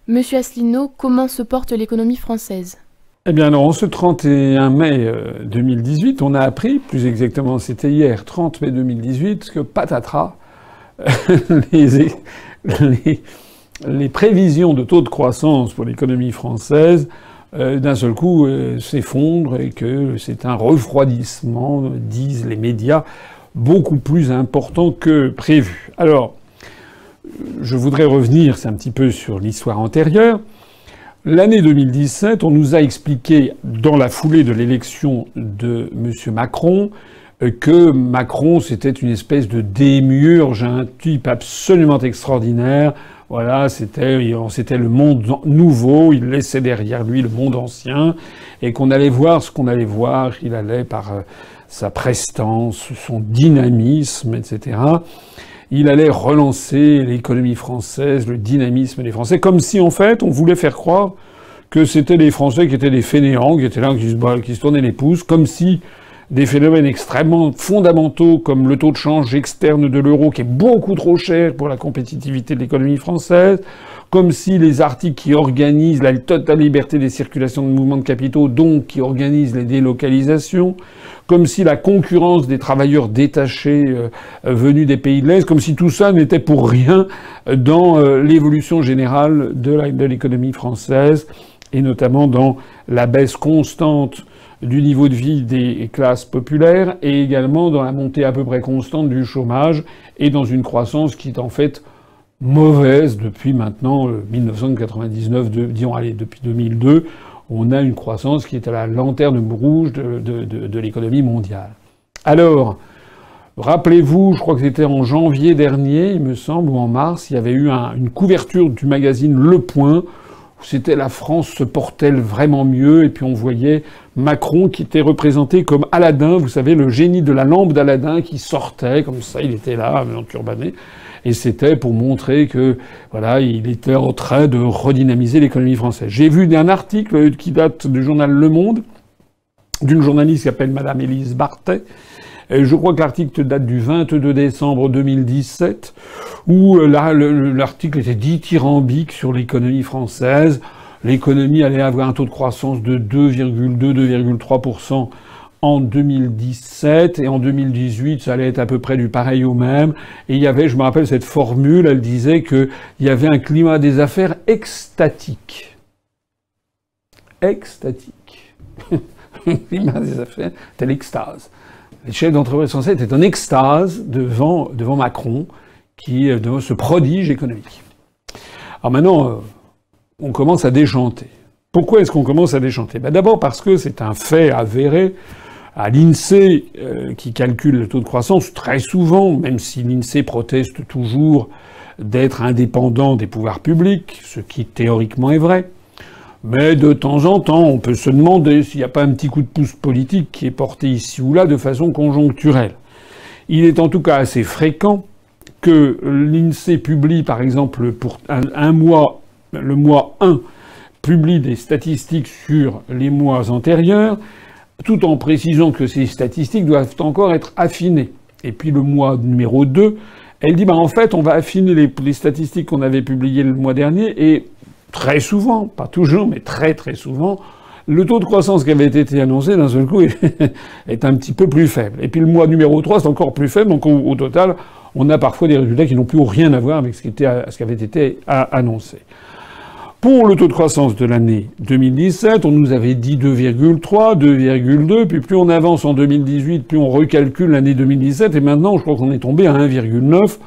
Monsieur Asselineau, comment se porte l'économie française? Eh bien alors, en ce 31 mai 2018, on a appris, plus exactement c'était hier, 30 mai 2018, que patatras, les, les, les prévisions de taux de croissance pour l'économie française, d'un seul coup, s'effondrent et que c'est un refroidissement, disent les médias, beaucoup plus important que prévu. Alors, je voudrais revenir, c'est un petit peu sur l'histoire antérieure. L'année 2017, on nous a expliqué, dans la foulée de l'élection de M. Macron, que Macron, c'était une espèce de démiurge, un type absolument extraordinaire. Voilà, c'était le monde nouveau, il laissait derrière lui le monde ancien, et qu'on allait voir ce qu'on allait voir. Il allait, par sa prestance, son dynamisme, etc., il allait relancer l'économie française, le dynamisme des Français, comme si, en fait, on voulait faire croire que c'était les Français qui étaient des fainéants, qui étaient là, qui se tournaient les pouces, comme si des phénomènes extrêmement fondamentaux, comme le taux de change externe de l'euro, qui est beaucoup trop cher pour la compétitivité de l'économie française, comme si les articles qui organisent la totale liberté des circulations de mouvements de capitaux, donc qui organisent les délocalisations, comme si la concurrence des travailleurs détachés venus des pays de l'Est, comme si tout ça n'était pour rien dans l'évolution générale de l'économie française, et notamment dans la baisse constante du niveau de vie des classes populaires, et également dans la montée à peu près constante du chômage, et dans une croissance qui est en fait mauvaise depuis maintenant 1999, disons allez, depuis 2002. On a une croissance qui est à la lanterne rouge de l'économie mondiale. Alors, rappelez-vous, je crois que c'était en janvier dernier, il me semble, ou en mars, il y avait eu une couverture du magazine Le Point, où c'était la France se porte-t-elle vraiment mieux, et puis on voyait Macron qui était représenté comme Aladdin, vous savez, le génie de la lampe d'Aladdin qui sortait, comme ça, il était là, enturbané. Et c'était pour montrer que, voilà, il était en train de redynamiser l'économie française. J'ai vu un article qui date du journal Le Monde, d'une journaliste qui s'appelle Madame Élise Barthès. Et je crois que l'article date du 22 décembre 2017, où l'article était dithyrambique sur l'économie française. L'économie allait avoir un taux de croissance de 2,2-2,3% en 2017, et en 2018, ça allait être à peu près du pareil au même. Et il y avait, je me rappelle cette formule, elle disait qu'il y avait un climat des affaires extatique. Extatique. Le climat des affaires, c'était l'extase. Les chefs d'entreprise français étaient en extase devant Macron, devant ce prodige économique. Alors maintenant, on commence à déchanter. Pourquoi est-ce qu'on commence à déchanter? D'abord parce que c'est un fait avéré. À l'INSEE, qui calcule le taux de croissance, très souvent, même si l'INSEE proteste toujours d'être indépendant des pouvoirs publics, ce qui théoriquement est vrai, mais de temps en temps, on peut se demander s'il n'y a pas un petit coup de pouce politique qui est porté ici ou là de façon conjoncturelle. Il est en tout cas assez fréquent que l'INSEE publie, par exemple, pour un mois, le mois 1, publie des statistiques sur les mois antérieurs, tout en précisant que ces statistiques doivent encore être affinées. Et puis le mois numéro 2, elle dit en fait, on va affiner les statistiques qu'on avait publiées le mois dernier, et très souvent, pas toujours, mais très très souvent, le taux de croissance qui avait été annoncé d'un seul coup est un petit peu plus faible. Et puis le mois numéro 3, c'est encore plus faible, donc au total, on a parfois des résultats qui n'ont plus rien à voir avec ce qui avait été annoncé. Pour le taux de croissance de l'année 2017, on nous avait dit 2,3, 2,2, puis plus on avance en 2018, plus on recalcule l'année 2017, et maintenant, je crois qu'on est tombé à 1,9,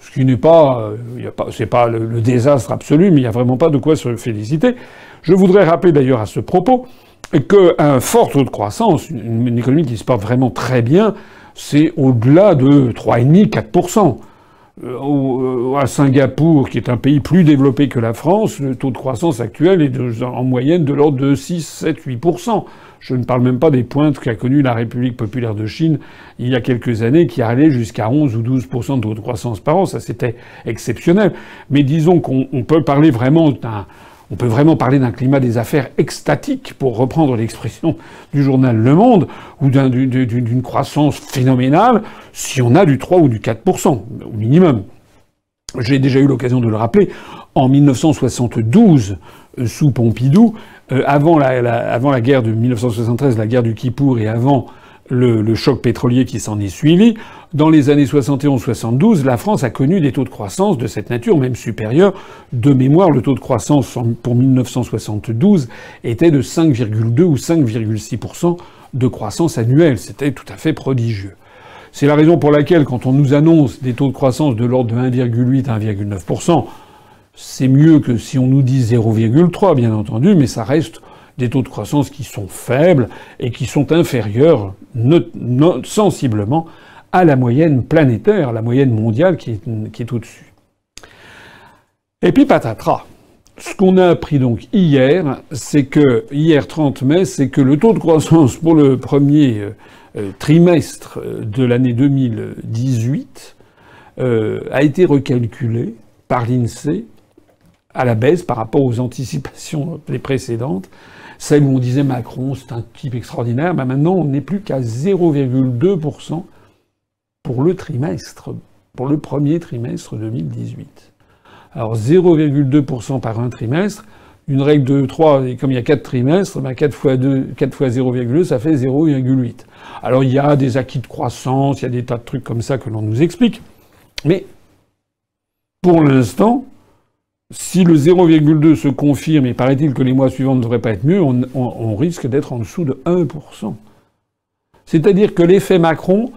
ce qui n'est pas, c'est pas le désastre absolu, mais il n'y a vraiment pas de quoi se féliciter. Je voudrais rappeler d'ailleurs à ce propos qu'un fort taux de croissance, une économie qui se porte vraiment très bien, c'est au-delà de 3,5, 4%. À Singapour, qui est un pays plus développé que la France, le taux de croissance actuel est en moyenne de l'ordre de 6, 7, 8%. Je ne parle même pas des pointes qu'a connues la République populaire de Chine il y a quelques années, qui allaient jusqu'à 11 ou 12% de taux de croissance par an. Ça, c'était exceptionnel. Mais disons qu'on peut parler vraiment on peut vraiment parler d'un climat des affaires extatique, pour reprendre l'expression du journal Le Monde, ou d'une croissance phénoménale, si on a du 3 ou du 4%, au minimum. J'ai déjà eu l'occasion de le rappeler, en 1972, sous Pompidou, avant la guerre de 1973, la guerre du Kippour, et avant le choc pétrolier qui s'en est suivi, dans les années 71-72, la France a connu des taux de croissance de cette nature, même supérieurs. De mémoire, le taux de croissance pour 1972 était de 5,2 ou 5,6% de croissance annuelle. C'était tout à fait prodigieux. C'est la raison pour laquelle, quand on nous annonce des taux de croissance de l'ordre de 1,8 à 1,9%, c'est mieux que si on nous dit 0,3, bien entendu, mais ça reste des taux de croissance qui sont faibles et qui sont inférieurs sensiblement à la moyenne planétaire, à la moyenne mondiale qui est au-dessus. Et puis patatras. Ce qu'on a appris donc hier, hier 30 mai, c'est que le taux de croissance pour le premier trimestre de l'année 2018 a été recalculé par l'INSEE à la baisse par rapport aux anticipations des précédentes. Celle où on disait Macron, c'est un type extraordinaire, ben maintenant on n'est plus qu'à 0,2% pour le trimestre, pour le premier trimestre 2018. Alors 0,2% par un trimestre, une règle de 3, et comme il y a 4 trimestres, ben 4 fois 0,2, ça fait 0,8. Alors il y a des acquis de croissance, il y a des tas de trucs comme ça que l'on nous explique, mais pour l'instant, si le 0,2 se confirme, et paraît-il que les mois suivants ne devraient pas être mieux, on risque d'être en dessous de 1%. C'est-à-dire que l'effet Macron,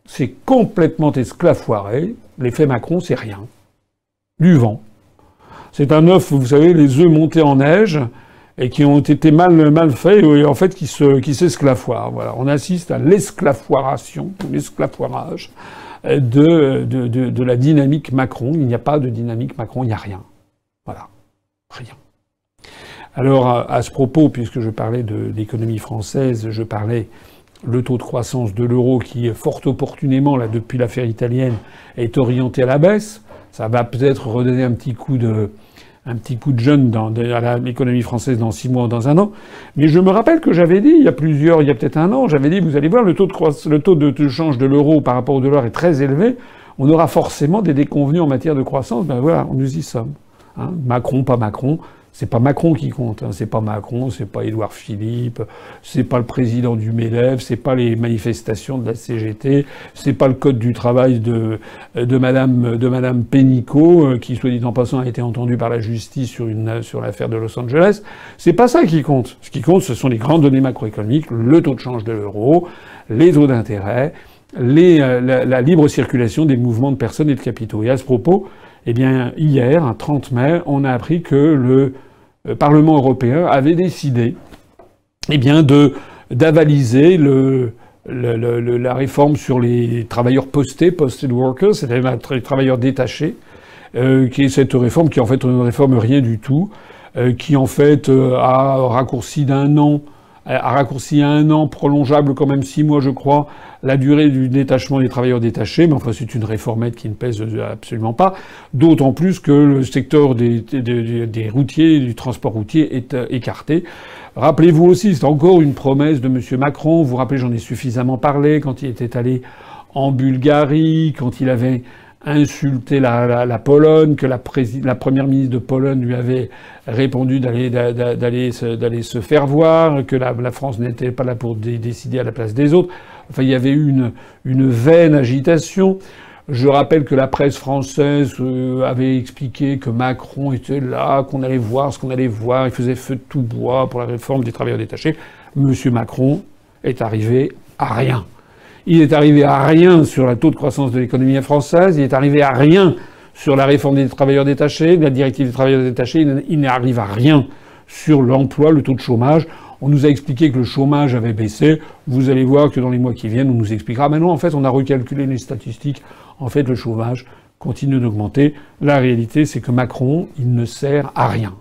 c'est complètement esclafoiré. L'effet Macron, c'est rien. Du vent. C'est un œuf, vous savez, les œufs montés en neige, et qui ont été mal faits, et en fait qui s'esclafoirent. Voilà. On assiste à l'esclafoiration, l'esclafoirage de la dynamique Macron. Il n'y a pas de dynamique Macron, il n'y a rien. Voilà. Rien. Alors, à ce propos, puisque je parlais de l'économie française, je parlais le taux de croissance de l'euro qui, fort opportunément, là, depuis l'affaire italienne, est orienté à la baisse. Ça va peut-être redonner un petit coup de jeune à l'économie française dans 6 mois ou dans 1 an. Mais je me rappelle que j'avais dit, il y a peut-être 1 an, j'avais dit, vous allez voir, le taux de change de l'euro par rapport au dollar est très élevé. On aura forcément des déconvenus en matière de croissance. Ben voilà, nous y sommes. Hein, Macron, pas Macron. C'est pas Macron qui compte, hein. C'est pas Macron, c'est pas Édouard Philippe, c'est pas le président du MEDEF, c'est pas les manifestations de la CGT, c'est pas le code du travail de madame Pénicaud, qui, soit dit en passant, a été entendue par la justice sur l'affaire de Los Angeles. C'est pas ça qui compte. Ce qui compte, ce sont les grandes données macroéconomiques, le taux de change de l'euro, les taux d'intérêt, la libre circulation des mouvements de personnes et de capitaux. Et à ce propos, eh bien, hier, un 30 mai, on a appris que le Parlement européen avait décidé, eh bien, d'avaliser la réforme sur les travailleurs posted workers, c'est-à-dire les travailleurs détachés, qui est cette réforme qui, en fait, ne réforme rien du tout, qui, en fait, a raccourci à 1 an, prolongeable quand même 6 mois, je crois, la durée du détachement des travailleurs détachés, mais enfin c'est une réformette qui ne pèse absolument pas, d'autant plus que le secteur des routiers, du transport routier est écarté. Rappelez-vous aussi, c'est encore une promesse de M. Macron, vous vous rappelez, j'en ai suffisamment parlé quand il était allé en Bulgarie, quand il avait insulté la Pologne, que la première ministre de Pologne lui avait répondu d'aller se faire voir, que la France n'était pas là pour décider à la place des autres. Enfin, il y avait eu une vaine agitation. Je rappelle que la presse française avait expliqué que Macron était là, qu'on allait voir ce qu'on allait voir, il faisait feu de tout bois pour la réforme des travailleurs détachés. Monsieur Macron est arrivé à rien. Il est arrivé à rien sur le taux de croissance de l'économie française, il est arrivé à rien sur la réforme des travailleurs détachés, de la directive des travailleurs détachés, il n'arrive à rien sur l'emploi, le taux de chômage. On nous a expliqué que le chômage avait baissé. Vous allez voir que dans les mois qui viennent, on nous expliquera. Mais non, en fait, on a recalculé les statistiques. En fait, le chômage continue d'augmenter. La réalité, c'est que Macron, il ne sert à rien.